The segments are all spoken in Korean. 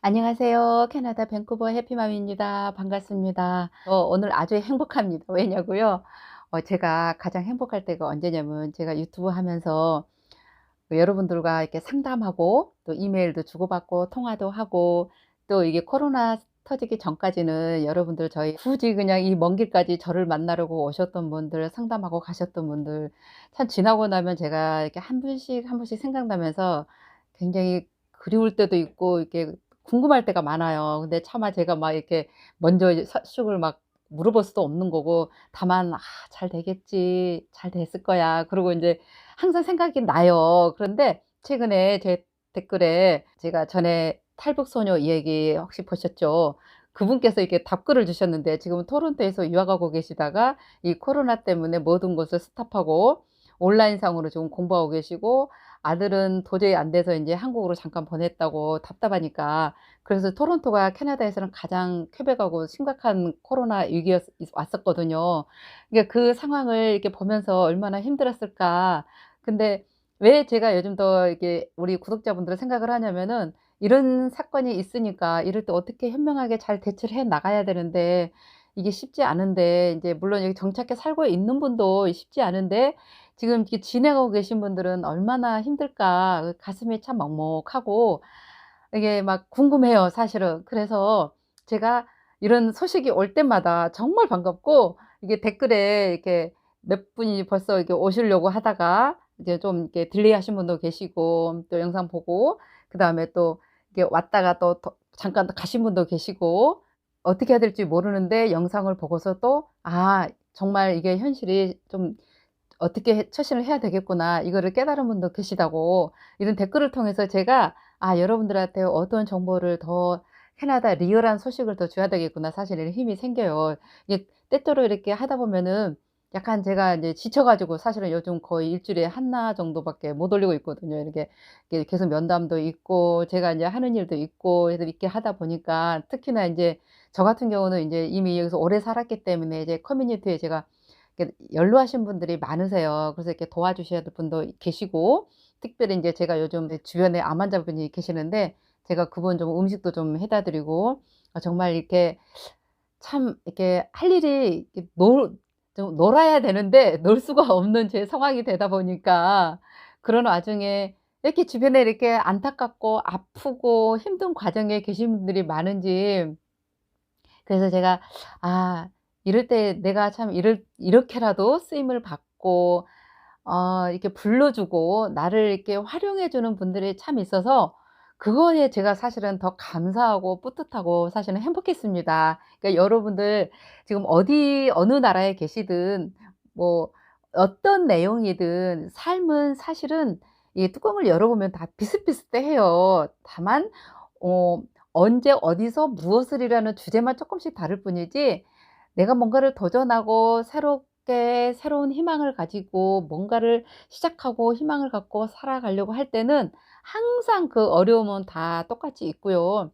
안녕하세요. 캐나다 밴쿠버 해피맘입니다. 반갑습니다. 오늘 아주 행복합니다. 왜냐고요? 제가 가장 행복할 때가 언제냐면 제가 유튜브 하면서 여러분들과 이렇게 상담하고 또 이메일도 주고받고 통화도 하고 또 이게 코로나 터지기 전까지는 여러분들 저희 굳이 그냥 이 먼 길까지 저를 만나려고 오셨던 분들, 상담하고 가셨던 분들 참 지나고 나면 제가 이렇게 한 분씩 한 분씩 생각나면서 굉장히 그리울 때도 있고 이렇게 궁금할 때가 많아요. 근데 차마 제가 막 이렇게 먼저 이제 서식을 막 물어볼 수도 없는 거고 다만 '아 잘 되겠지. 잘 됐을 거야.' 그러고 인제 항상 생각이 나요. 그런데 최근에 제 댓글에 제가 전에 탈북 소녀 얘기 혹시 보셨죠? 그분께서 이렇게 답글을 주셨는데 지금은 토론토에서 유학하고 계시다가 이 코로나 때문에 모든 것을 스탑하고 온라인상으로 지금 공부하고 계시고 아들은 도저히 안 돼서 인제 한국으로 잠깐 보냈다고 답답하니까 그래서 토론토가 캐나다에서는 가장 쾌백하고 심각한 코로나 위기였 왔었거든요. 그러니까 그 상황을 이렇게 보면서 '얼마나 힘들었을까.' 근데 왜 제가 요즘 더 이렇게 우리 구독자분들을 생각을 하냐면은 이런 사건이 있으니까 이럴 때 어떻게 현명하게 잘 대처를 해 나가야 되는데 이게 쉽지 않은데 인제 물론 여기 정착해 살고 있는 분도 쉽지 않은데 지금 이렇게 지내고 계신 분들은 '얼마나 힘들까.' 그 가슴이 참 먹먹하고 이게 막 궁금해요 사실은. 그래서 제가 이런 소식이 올 때마다 정말 반갑고 이게 댓글에 이렇게 몇 분이 벌써 이렇게 오시려고 하다가 이제 좀 이렇게 딜레이하신 분도 계시고 또 영상 보고 그다음에 또 이렇게 왔다가 또 잠깐 또 가신 분도 계시고 어떻게 해야 될지 모르는데 영상을 보고서 또 '아 정말 이게 현실이 좀 어떻게 처신을 해야 되겠구나.' 이거를 깨달은 분도 계시다고 이런 댓글을 통해서 제가 '아 여러분들한테 어떤 정보를 더 캐나다 리얼한 소식을 더 줘야 되겠구나.' 사실 이런 힘이 생겨요. 이게 때때로 이렇게 하다 보면은 약간 제가 인제 지쳐 가지고 사실은 요즘 거의 일 주일에 하나 정도밖에 못 올리고 있거든요. 이렇게 계속 면담도 있고 제가 인제 하는 일도 있고 해서 이렇게 하다 보니까 특히나 인제 저 같은 경우는 인제 이미 여기서 오래 살았기 때문에 이제 커뮤니티에 제가 이렇게 연로하신 분들이 많으세요. 그래서 이렇게 도와주셔야 될 분도 계시고 특별히 인제 제가 요즘 이제 주변에 암 환자분이 계시는데 제가 그분 좀 음식도 좀 해다 드리고 정말 이렇게 참 이렇게 할 일이 이렇게 좀 놀아야 되는데 놀 수가 없는 제 상황이 되다 보니까 그런 와중에 이렇게 주변에 이렇게 안타깝고 아프고 힘든 과정에 계신 분들이 많은지 그래서 제가 '아 이럴 때 내가 참 이렇게라도 쓰임을 받고 이렇게 불러 주고 나를 이렇게 활용해 주는 분들이 참 있어서 그거에 제가 사실은 더 감사하고 뿌듯하고 사실은 행복했습니다. 그러니까 여러분들 지금 어디 어느 나라에 계시든 뭐 어떤 내용이든 삶은 사실은 이 뚜껑을 열어보면 다 비슷비슷해요. 다만 어 언제 어디서 무엇을이라는 주제만 쪼끔씩 다를 뿐이지 내가 뭔가를 도전하고 새롭게 새로운 희망을 가지고 뭔가를 시작하고 희망을 갖고 살아가려고 할 때는 항상 그 어려움은 다 똑같이 있고요.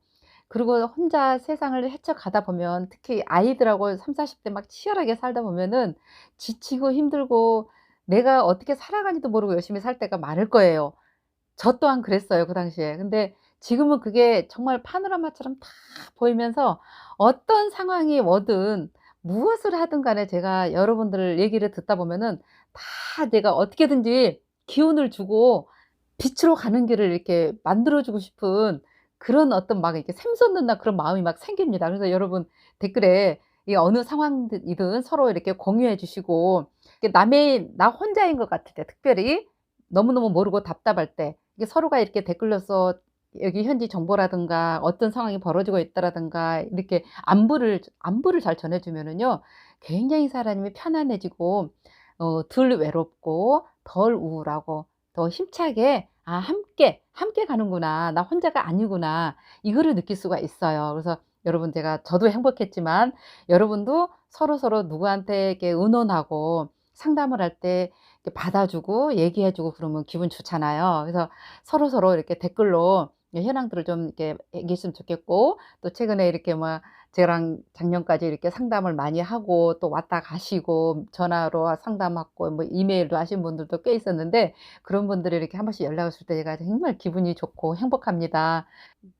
그리고 혼자 세상을 헤쳐가다 보면 특히 아이들하고 30-40대 막 치열하게 살다 보면은 지치고 힘들고 내가 어떻게 살아가는지도 모르고 열심히 살 때가 많을 거예요. 저 또한 그랬어요 그 당시에. 근데 지금은 그게 정말 파노라마처럼 다 보이면서 어떤 상황이 오든 무엇을 하든 간에 제가 여러분들 얘기를 듣다 보면은 다 내가 어떻게든지 기운을 주고 빛으로 가는 길을 이렇게 만들어 주고 싶은 그런 어떤 막 이렇게 샘솟는다 그런 마음이 막 생깁니다. 그래서 여러분 댓글에 이 어느 상황이든 서로 이렇게 공유해 주시고 이게 남의 나 혼자인 것 같을 때 특별히 너무너무 모르고 답답할 때 이게 서로가 이렇게 댓글로써 여기 현지 정보라든가 어떤 상황이 벌어지고 있다라든가 이렇게 안부를 잘 전해 주면은요 굉장히 사람이 편안해지고 덜 외롭고 덜 우울하고 더 힘차게 '아 함께 가는구나. 나 혼자가 아니구나.' 이거를 느낄 수가 있어요. 그래서 여러분 저도 행복했지만 여러분도 서로서로 누구한테 이렇게 의논하고 상담을 할 때 이렇게 받아주고 얘기해 주고 그러면 기분 좋잖아요. 그래서 서로서로 이렇게 댓글로 현황들을 좀 이렇게 얘기했으면 좋겠고 또 최근에 이렇게 막 저랑 작년까지 이렇게 상담을 많이 하고 또 왔다 가시고 전화로 상담하고 뭐 이메일도 하신 분들도 꽤 있었는데 그런 분들이 이렇게 한 번씩 연락을 줄 때 제가 정말 기분이 좋고 행복합니다.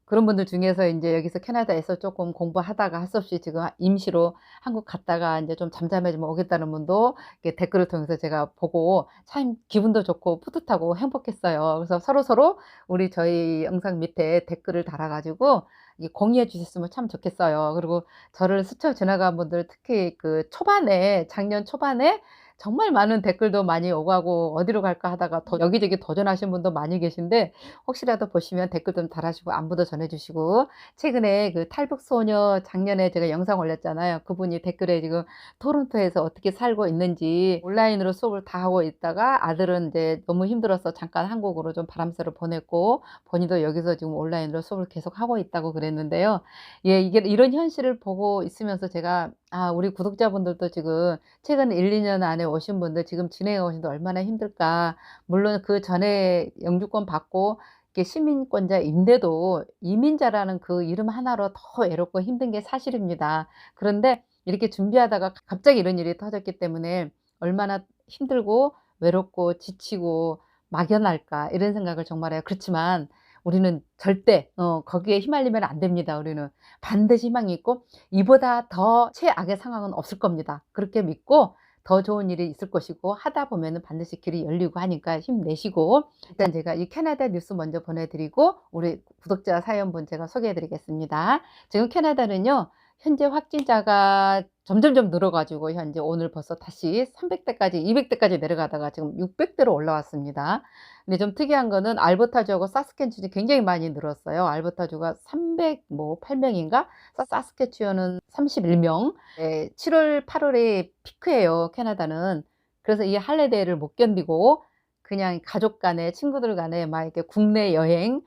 그런 분들 중에서 인제 여기서 캐나다에서 쪼끔 공부하다가 할 수 없이 지금 임시로 한국 갔다가 인제 좀 잠잠해지면 오겠다는 분도 이렇게 댓글을 통해서 제가 보고 참 기분도 좋고 뿌듯하고 행복했어요. 그래서 서로서로 우리 저희 영상 밑에 댓글을 달아 가지고 이 공유해 주셨으면 참 좋겠어요. 그리고 저를 스쳐 지나간 분들 특히 그 초반에 작년 초반에 정말 많은 댓글도 많이 오고 가고 '어디로 갈까?' 하다가 더 여기저기 도전하신 분도 많이 계신데 혹시라도 보시면 댓글 좀 달아주시고 안부도 전해 주시고 최근에 그 탈북 소녀 작년에 제가 영상 올렸잖아요. 그분이 댓글에 지금 토론토에서 어떻게 살고 있는지 온라인으로 수업을 다 하고 있다가 아들은 인제 너무 힘들어서 잠깐 한국으로 좀 바람쐬러 보냈고 본인도 여기서 지금 온라인으로 수업을 계속하고 있다고 그랬는데요. 예, 이게 이런 현실을 보고 있으면서 제가 우리 구독자분들도 지금 최근 1-2년 안에 오신 분들 지금 진행해 오시는데 얼마나 힘들까. 물론 그전에 영주권 받고 이렇게 시민권자인데도 이민자라는 그 이름 하나로 더 외롭고 힘든 게 사실입니다. 그런데 이렇게 준비하다가 갑자기 이런 일이 터졌기 때문에 '얼마나 힘들고 외롭고 지치고 막연할까.' 이런 생각을 정말 해요. 그렇지만 우리는 절대 거기에 휘말리면 안 됩니다 우리는. 반드시 희망이 있고 이보다 더 최악의 상황은 없을 겁니다. 그렇게 믿고 더 좋은 일이 있을 것이고 하다 보면은 반드시 길이 열리고 하니까 힘내시고 일단 제가 이 캐나다 뉴스 먼저 보내 드리고 우리 구독자 사연분 제가 소개해 드리겠습니다. 지금 캐나다는요. 현재 확진자가 점점점 늘어 가지고 현재 오늘 벌써 다시 300 대까지 200 대까지 내려가다가 지금 600 대로 올라왔습니다. 근데 좀 특이한 거는 알버타주하고 사스캔춘이 굉장히 많이 늘었어요. 알버타주가 300 뭐 8 명인가? 사스캐추어는 31 명. 예, 7 월, 8 월에 피크예요, 캐나다는. 그래서 이 할리데이를 못 견디고 그냥 가족 간에 친구들 간에 막 이렇게 국내 여행,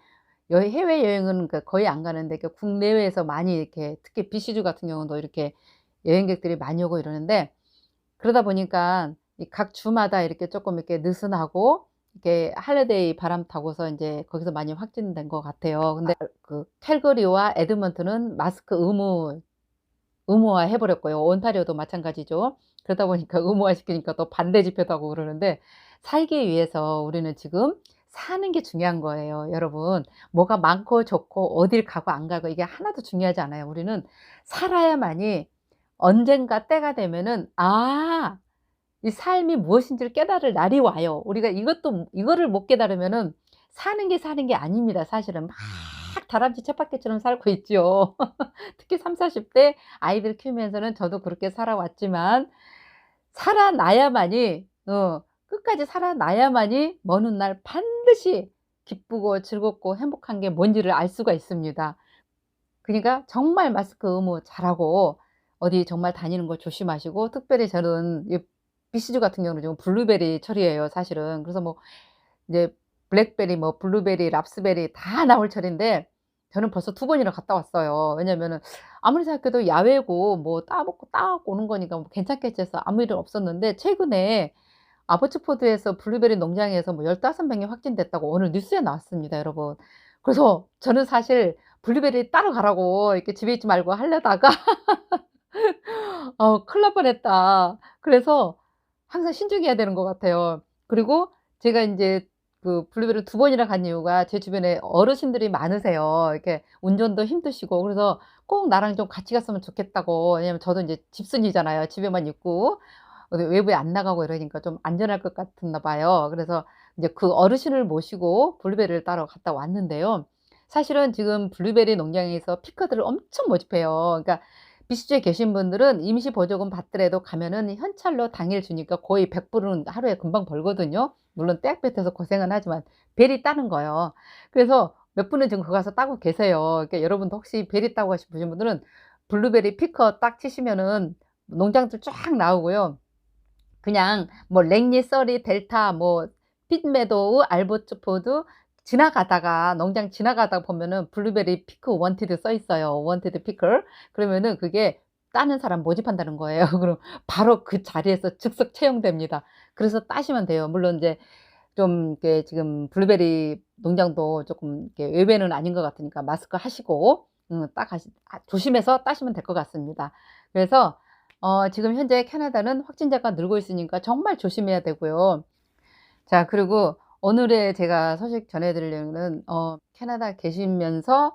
해외여행은 그 거의 안 가는데 그 국내외에서 많이 이렇게 특히 BC주 같은 경우도 이렇게 여행객들이 많이 오고 이러는데 그러다 보니까 이 각 주마다 이렇게 쪼끔 이렇게 느슨하고 이렇게 할리데이 바람 타고서 인제 거기서 많이 확진된 것 같아요. 근데 그 캘거리와 에드먼튼은 마스크 의무화해 버렸고요. 온타리오도 마찬가지죠. 그러다 보니까 의무화 시키니까 또 반대 집회도 하고 그러는데 살기 위해서 우리는 지금 사는 게 중요한 거예요, 여러분. 뭐가 많고 좋고 어딜 가고 안 가고 이게 하나도 중요하지 않아요. 우리는 살아야만이 언젠가 때가 되면은 이 삶이 무엇인지를 깨달을 날이 와요. 우리가 이거를 못 깨달으면은 사는 게 아닙니다, 사실은. 막 다람쥐 쳇바퀴처럼 살고 있죠. 특히 30-40대 아이들 키우면서는 저도 그렇게 살아왔지만 살아나야만이 끝까지 살아나야만이 먼 훗날 반드시 기쁘고 즐겁고 행복한 게 뭔지를 알 수가 있습니다. 그러니까 정말 마스크 의무 잘하고 어디 정말 다니는 거 조심하시고 특별히 저는 이 BC주 같은 경우는 지금 블루베리 철이에요 사실은. 그래서 뭐 이제 블랙베리 뭐 블루베리, 랍스베리 다 나올 철인데 저는 벌써 2번이나 갔다 왔어요. 왜냐면은 아무리 생각해도 야외고 뭐 따 갖고 오는 거니까 뭐 괜찮겠지 해서 아무 일은 없었는데 최근에 아보츠포드에서 블루베리 농장에서 뭐 15 명이 확진됐다고 오늘 뉴스에 나왔습니다 여러분. 그래서 저는 사실 블루베리 따러 가라고 이렇게 집에 있지 말고 하려다가 '큰일 날 뻔했다.' 그래서 항상 신중해야 되는 것 같아요. 그리고 제가 인제 그 블루베리를 2번이나 간 이유가 제 주변에 어르신들이 많으세요. 이렇게 운전도 힘드시고 그래서 꼭 나랑 좀 같이 갔으면 좋겠다고. 왜냐면 저도 인제 집순이잖아요. 집에만 있고 어디 외부에 안 나가고 이러니까 좀 안전할 것 같았나 봐요. 그래서 이제 그 어르신을 모시고 블루베리를 따러 갔다 왔는데요. 사실은 지금 블루베리 농장에서 피커들을 엄청 모집해요. 그러니까 BC주에 계신 분들은 임시 보조금 받더라도 가면은 현찰로 당일 주니까 거의 100 불은 하루에 금방 벌거든요. 물론 떼약볕에서 고생은 하지만 베리 따는 거요. 그래서 몇 분은 지금 거기 가서 따고 계세요. 그러니까 여러분도 혹시 베리 따고 가시는 분들은 블루베리 피커 딱 치시면은 농장들 쫙 나오고요. 그냥 뭐 랭리, 서리, 델타, 뭐 핏메도우, 알버츠포드 지나가다가 농장 지나가다 보면은 블루베리 피크 원티드 써 있어요. 원티드 피클. 그러면은 그게 따는 사람 모집한다는 거예요. 그럼 바로 그 자리에서 즉석 채용됩니다. 그래서 따시면 돼요. 물론 인제 좀 이렇게 지금 블루베리 농장도 쪼끔 이렇게 외배는 아닌 것 같으니까 마스크 하시고 따 가시 조심해서 따시면 될 것 같습니다. 그래서 지금 현재 캐나다는 확진자가 늘고 있으니까 정말 조심해야 되고요. 자, 그리고 오늘의 제가 소식 전해 드리려는 캐나다 계시면서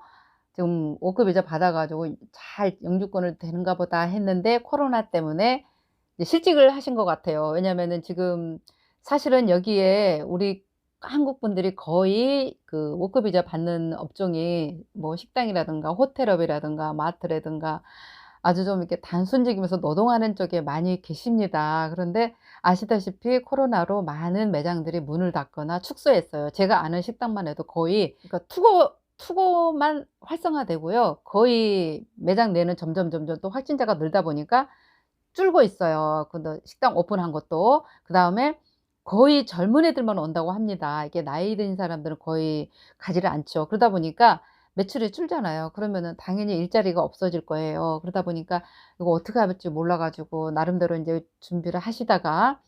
지금 워크 비자 받아 가지고 잘 영주권을 되는가 보다 했는데 코로나 때문에 이제 실직을 하신 것 같아요. 왜냐면은 지금 사실은 여기에 우리 한국 분들이 거의 그 워크 비자 받는 업종이 뭐 식당이라든가 호텔업이라든가 마트라든가 아주 좀 이렇게 단순직이면서 노동하는 쪽에 많이 계십니다. 그런데 아시다시피 코로나로 많은 매장들이 문을 닫거나 축소했어요. 제가 아는 식당만 해도 거의 그러니까 투고만 활성화되고요. 거의 매장 내는 점점 또 확진자가 늘다 보니까 줄고 있어요. 근데 식당 오픈한 것도. 그다음에 거의 젊은 애들만 온다고 합니다. 이게 나이 든 사람들은 거의 가지를 않죠. 그러다 보니까 매출이 줄잖아요. 그러면은 당연히 일자리가 없어질 거예요. 그러다 보니까 이거 어떻게 할지 몰라 가지고 나름대로 인제 준비를 하시다가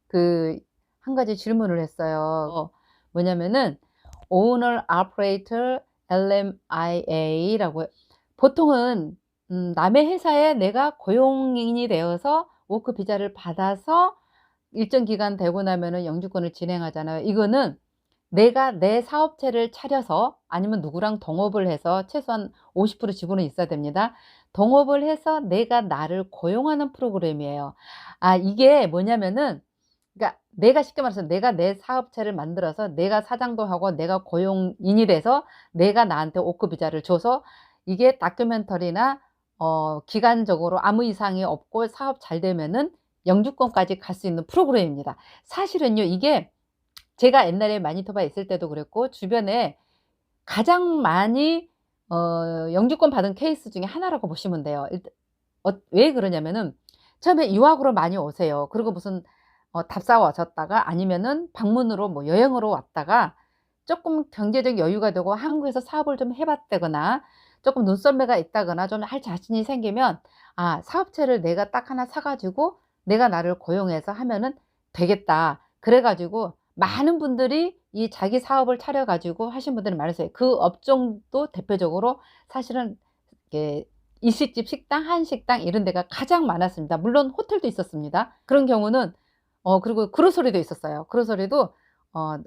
그 한 가지 질문을 했어요. 뭐냐면은 Owner Operator LMIA라고 보통은 남의 회사에 내가 고용인이 되어서 워크 비자를 받아서 일정 기간 되고 나면은 영주권을 진행하잖아요. 이거는 내가 내 사업체를 차려서 아니면 누구랑 동업을 해서 최소한 50% 지분은 있어야 됩니다. 동업을 해서 내가 나를 고용하는 프로그램이에요. 아 이게 뭐냐면은 그러니까 내가 쉽게 말해서 내가 내 사업체를 만들어서 내가 사장도 하고 내가 고용인이 돼서 내가 나한테 워크 비자를 줘서 이게 다큐멘터리나 기간적으로 아무 이상이 없고 사업 잘 되면은 영주권까지 갈 수 있는 프로그램입니다. 사실은요 이게 제가 옛날에 마니토바에 있을 때도 그랬고 주변에 가장 많이 영주권 받은 케이스 중에 하나라고 보시면 돼요. 왜 그러냐면은 처음에 유학으로 많이 오세요. 그리고 무슨 답사 오셨다가 아니면은 방문으로 뭐 여행으로 왔다가 쪼끔 경제적 여유가 되고 한국에서 사업을 좀 해 봤다거나 쪼끔 눈썰매가 있다거나 좀 할 자신이 생기면 '아 사업체를 내가 딱 하나 사 가지고 내가 나를 고용해서 하면은 되겠다.' 그래 가지고 많은 분들이 이 자기 사업을 차려 가지고 하신 분들이 많으세요. 그 업종도 대표적으로 사실은 이게 일식집, 식당, 한식당 이런 데가 가장 많았습니다. 물론 호텔도 있었습니다. 그런 경우는 그리고 그로서리도 있었어요. 그로서리도 어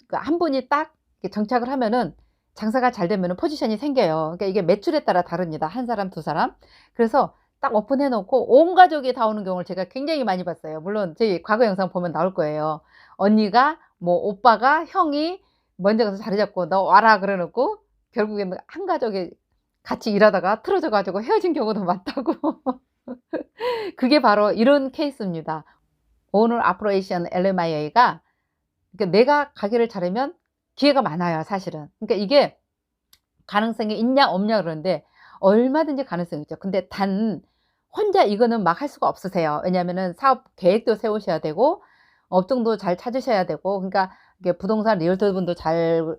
그 한 분이 딱 이렇게 정착을 하면은 장사가 잘 되면은 포지션이 생겨요. 그러니까 이게 매출에 따라 다릅니다. 한 사람, 두 사람. 그래서 딱 오픈해 놓고 온 가족이 다 오는 경우를 제가 굉장히 많이 봤어요. 물론 제 과거 영상 보면 나올 거예요. 언니가 뭐 오빠가 형이 먼저 가서 자리 잡고 "너 와라." 그래 놓고 결국에는 한 가족이 같이 일하다가 틀어져 가지고 헤어진 경우도 많다고. 그게 바로 이런 케이스입니다. 오늘 오퍼레이션 LMIA가 그러니까 내가 가게를 차리면 기회가 많아요 사실은. 그러니까 이게 가능성이 있냐 없냐 그러는데 얼마든지 가능성이 있죠. 근데 단 혼자 이거는 막 할 수가 없으세요. 왜냐하면은 사업 계획도 세우셔야 되고 업종도 잘 찾으셔야 되고 그러니까 이게 부동산 리얼터분도 잘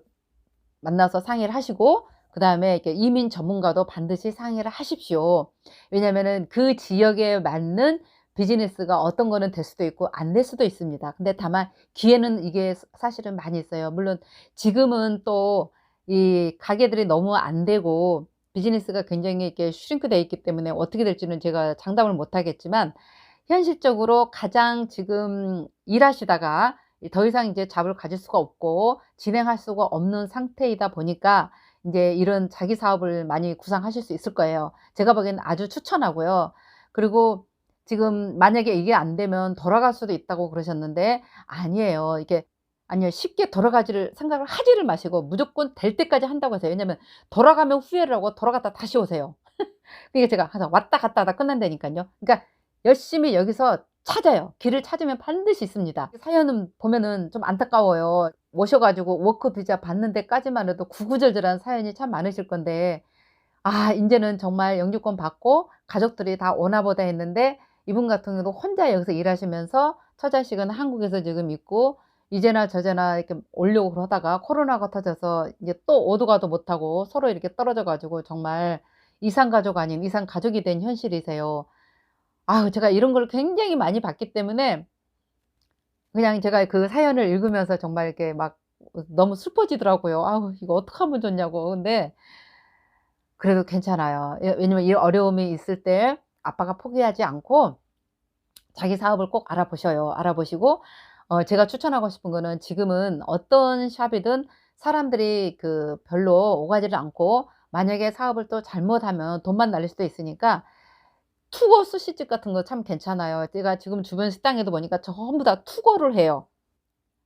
만나서 상의를 하시고 그다음에 이렇게 이민 전문가도 반드시 상의를 하십시오. 왜냐하면은 그 지역에 맞는 비즈니스가 어떤 거는 될 수도 있고 안 될 수도 있습니다. 근데 다만 기회는 이게 사실은 많이 있어요. 물론 지금은 또 이 가게들이 너무 안 되고 비즈니스가 굉장히 이렇게 슈링크되어 있기 때문에 어떻게 될지는 제가 장담을 못 하겠지만 현실적으로 가장 지금 일하시다가 더 이상 이제 잡을 가질 수가 없고 진행할 수가 없는 상태이다 보니까 인제 이런 자기 사업을 많이 구상하실 수 있을 거예요. 제가 보기에는 아주 추천하고요. 그리고 지금 만약에 이게 안 되면 돌아갈 수도 있다고 그러셨는데 아니에요. 이게 아니요. 쉽게 돌아가지를 생각을 하지를 마시고 무조건 될 때까지 한다고 하세요. 왜냐하면 돌아가면 후회를 하고 돌아갔다 다시 오세요. 그게 제가 항상 왔다 갔다 하다 끝난다니깐요. 그러니까 열심히 여기서 찾아요. 길을 찾으면 반드시 있습니다. 사연은 보면은 좀 안타까워요. 오셔 가지고 워크 비자 받는 데까지만 해도 구구절절한 사연이 참 많으실 건데 아 인제는 정말 영주권 받고 가족들이 다 오나 보다 했는데 이분 같은 경우도 혼자 여기서 일하시면서 처자식은 한국에서 지금 있고 이제나 저제나 이렇게 오려고 그러다가 코로나가 터져서 이제 또 오도 가도 못하고 서로 이렇게 떨어져 가지고 정말 이산가족 아닌 이산가족이 된 현실이세요. 아우 제가 이런 걸 굉장히 많이 봤기 때문에 그냥 제가 그 사연을 읽으면서 정말 이렇게 막 너무 슬퍼지더라고요. 아우 이거 어떡하면 좋냐고. 근데 그래도 괜찮아요. 왜냐면 이 어려움이 있을 때 아빠가 포기하지 않고 자기 사업을 꼭 알아보셔요. 알아보시고 제가 추천하고 싶은 거는 지금은 어떤 샵이든 사람들이 그 별로 오가지를 않고 만약에 사업을 또 잘못하면 돈만 날릴 수도 있으니까 투고 스시집 같은 거 참 괜찮아요. 제가 지금 주변 식당에도 보니까 전부 다 투고를 해요.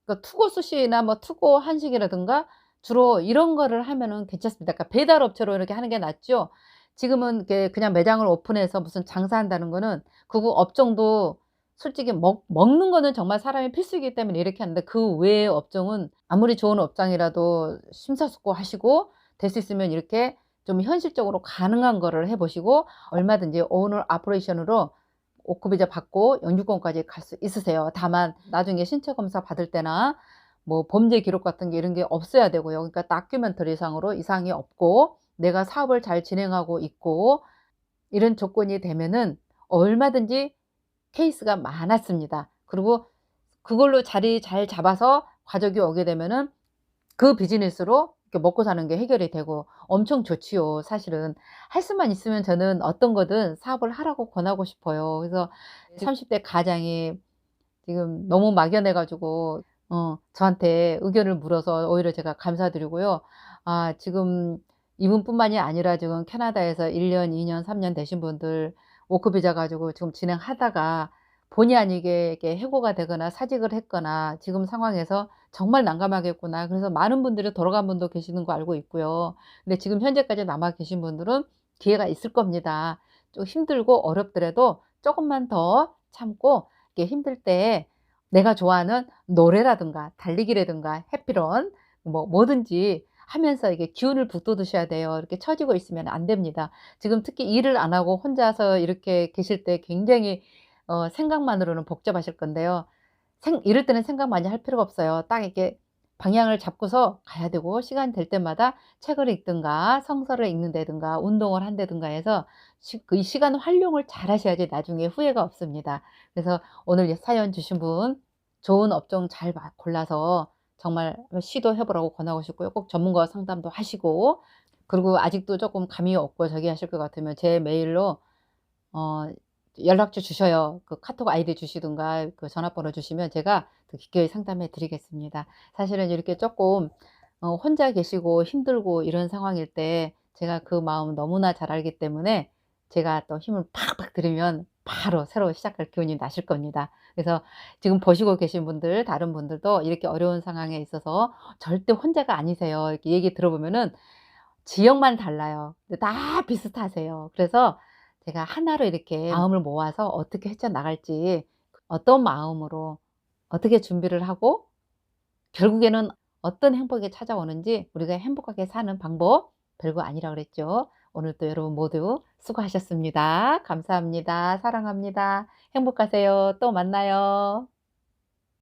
그러니까 투고 스시나 뭐 투고 한식이라든가 주로 이런 거를 하면은 괜찮습니다. 그러니까 배달 업체로 이렇게 하는 게 낫죠. 지금은 이렇게 그냥 매장을 오픈해서 무슨 장사한다는 거는 그 업종도 솔직히 먹는 거는 정말 사람이 필수이기 때문에 이렇게 하는데 그 외의 업종은 아무리 좋은 업장이라도 심사숙고하시고 될 수 있으면 이렇게 좀 현실적으로 가능한 거를 해 보시고 얼마든지 오너 오퍼레이션으로 오크비자 받고 영주권까지 갈 수 있으세요. 다만 나중에 신체 검사 받을 때나 뭐 범죄 기록 같은 게 이런 게 없어야 되고요. 그러니까 다큐멘터리상으로 이상이 없고 내가 사업을 잘 진행하고 있고 이런 조건이 되면은 얼마든지 케이스가 많았습니다. 그리고 그걸로 자리 잘 잡아서 가족이 오게 되면은 그 비즈니스로 이렇게 먹고 사는 게 해결이 되고 엄청 좋지요 사실은. 할 수만 있으면 저는 어떤 거든 사업을 하라고 권하고 싶어요. 그래서 30대 가장이 지금 너무 막연해 가지고 저한테 의견을 물어서 오히려 제가 감사드리고요. 아 지금 이분뿐만이 아니라 지금 캐나다에서 1 년, 2 년, 3년 되신 분들 워크비자 가지고 지금 진행하다가 본의 아니게 이렇게 해고가 되거나 사직을 했거나 지금 상황에서 '정말 난감하겠구나.' 그래서 많은 분들이 돌아간 분도 계시는 거 알고 있고요. 근데 지금 현재까지 남아 계신 분들은 기회가 있을 겁니다. 좀 힘들고 어렵더라도 쪼끔만 더 참고 이렇게 힘들 때 내가 좋아하는 노래라든가 달리기라든가 해피런 뭐든지 하면서 이게 기운을 북돋으셔야 돼요. 이렇게 처지고 있으면 안 됩니다. 지금 특히 일을 안 하고 혼자서 이렇게 계실 때 굉장히 생각만으로는 복잡하실 건데요. 이럴 때는 생각 많이 할 필요가 없어요. 딱 이렇게 방향을 잡고서 가야 되고 시간 될 때마다 책을 읽든가 성서를 읽는다든가 운동을 한다든가 해서 이 시간 활용을 잘 하셔야지 나중에 후회가 없습니다. 그래서 오늘 사연 주신 분 좋은 업종 잘 골라서 정말 시도해 보라고 권하고 싶고요. 꼭 전문가 상담도 하시고 그리고 아직도 조금 감이 없고 저기 하실 것 같으면 제 메일로 어 연락처 주셔요. 그 카톡 아이디 주시든가 그 전화번호 주시면 제가 더 기꺼이 상담해 드리겠습니다. 사실은 이렇게 쪼끔 혼자 계시고 힘들고 이런 상황일 때 제가 그 마음 너무나 잘 알기 때문에 제가 또 힘을 팍팍 드리면 바로 새로 시작할 기운이 나실 겁니다. 그래서 지금 보시고 계신 분들 다른 분들도 이렇게 어려운 상황에 있어서 절대 혼자가 아니세요. 이렇게 얘기 들어보면은 지역만 달라요. 근데 다 비슷하세요. 그래서 제가 하나로 이렇게 마음을 모아서 어떻게 헤쳐나갈지 어떤 마음으로 어떻게 준비를 하고 결국에는 어떤 행복이 찾아오는지 우리가 행복하게 사는 방법 별거 아니라 그랬죠. 오늘 또 여러분 모두 수고하셨습니다. 감사합니다. 사랑합니다. 행복하세요. 또 만나요.